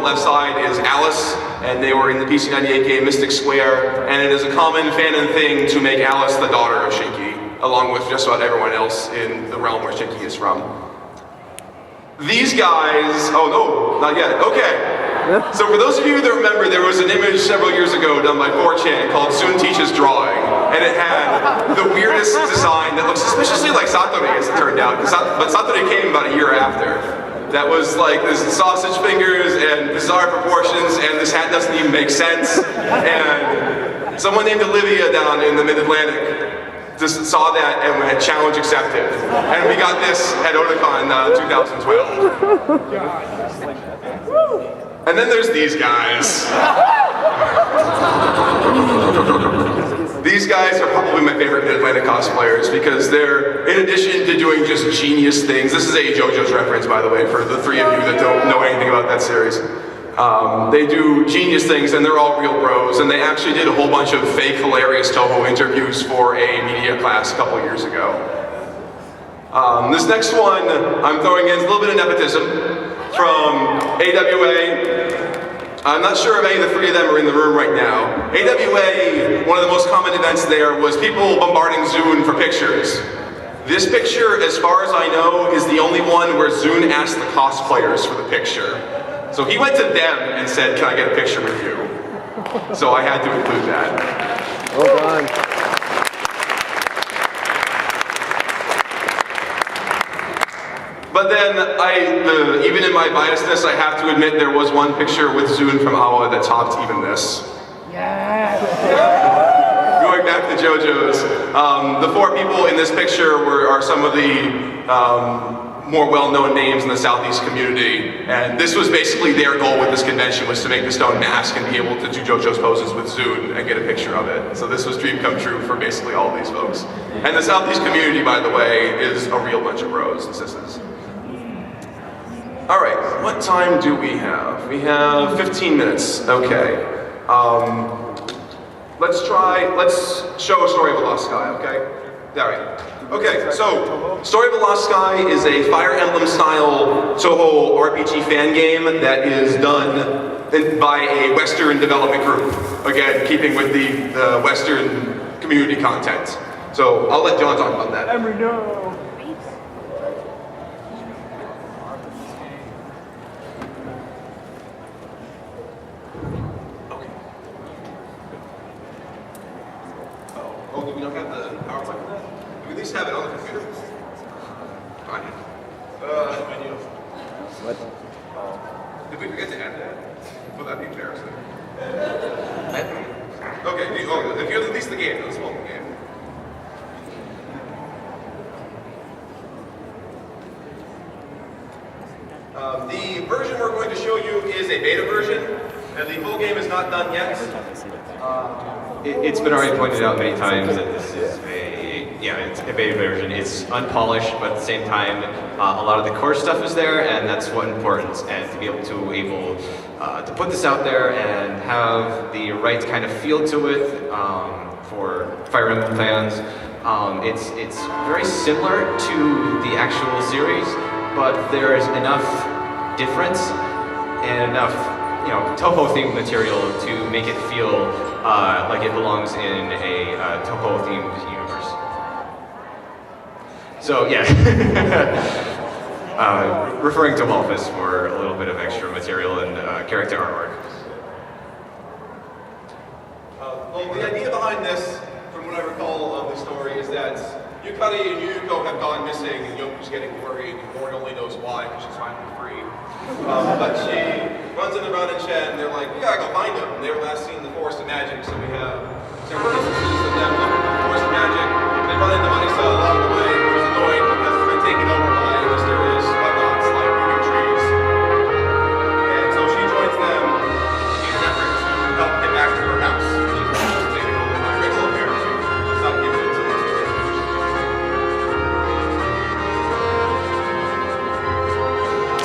left side is Alice, and they were in the PC98 game Mystic Square, and it is a common fanon thing to make Alice the daughter of Shinki, along with just about everyone else in the realm where Shinki is from. These guys, oh no, not yet, okay. So for those of you that remember, there was an image several years ago done by 4chan called Soon Teaches Drawing, and it had the weirdest design that looked suspiciously like Satori, as it turned out, but Satori came about a year after. That was like this sausage fingers and bizarre proportions, and this hat doesn't even make sense. And someone named Olivia down in the Mid-Atlantic just saw that and went, challenge accepted. And we got this at Otakon 2012. And then there's these guys. These guys are probably my favorite Mid-Atlantic cosplayers because they're, in addition to doing just genius things, this is a JoJo's reference, by the way, for the three of you that don't know anything about that series. They do genius things, and they're all real bros, and they actually did a whole bunch of fake, hilarious Toho interviews for a media class a couple years ago. This next one, I'm throwing in a little bit of nepotism from AWA. I'm not sure if any of the three of them are in the room right now. AWA, one of the most common events there was people bombarding Zune for pictures. This picture, as far as I know, is the only one where Zune asked the cosplayers for the picture. So he went to them and said, "Can I get a picture with you?" So I had to include that. Well done. But then, even in my biasness, I have to admit there was one picture with Zune from Awa that topped even this. Yeah. Going back to JoJo's, the four people in this picture are some of the more well-known names in the Southeast community, and this was basically their goal with this convention, was to make the stone mask and be able to do JoJo's poses with Zune and get a picture of it. So this was dream come true for basically all of these folks. And the Southeast community, by the way, is a real bunch of bros and sisters. All right, what time do we have? We have 15 minutes, okay. Let's show a Story of a Lost Sky, okay? All right. Okay, so Story of a Lost Sky is a Fire Emblem style Toho RPG fan game that is done by a Western development group. Again, keeping with the Western community content. So I'll let John talk about that. Emery, no. Oh, do we not have the PowerPoint for that? Do we at least have it on the computer? Fine. What? Did we forget to add that? Well, that'd be embarrassing. Okay, if you have at least the game, the small game. The version we're going to show you is a beta version, and the full game is not done yet. It's been already pointed out many times that this is it's a beta version. It's unpolished, but at the same time, a lot of the core stuff is there, and that's what's important. And to be able to put this out there and have the right kind of feel to it for Fire Emblem fans, it's very similar to the actual series, but there is enough difference and enough Toho themed material to make it feel like it belongs in a Toho themed universe. So yeah, referring to Malphus for a little bit of extra material and character artwork. Well, the idea behind this, from what I recall of the story, is that Yukari and Yuko have gone missing, and Yoko's getting worried, and Mori only knows why, because she's finally free. But she runs into Ron and Chen, and they're like, "We gotta go find them." And they were last seen in the Forest of Magic, so we have several instances of them looking for the Forest of Magic. They run into Marisa along the way, who's annoyed because it's been taken over by mysterious whatnots like moving trees. And so she joins them in an effort to help get back to her house, which is taken over by regular parents. It's not given to the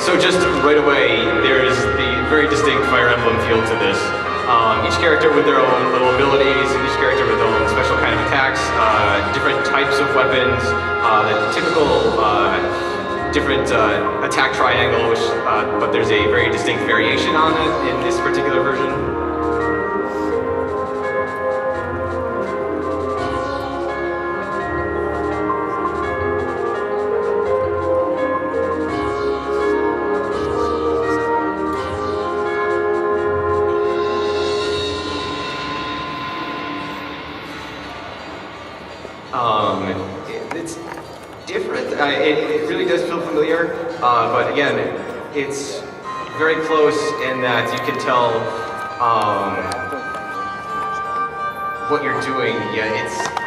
So just right away, there's the very distinct Fire Emblem feel to this. Each character with their own little abilities, each character with their own special kind of attacks, different types of weapons, the typical different attack triangle, which, but there's a very distinct variation on it in this particular version. It's different. It really does feel familiar, but again, it's very close in that you can tell what you're doing. Yeah, it's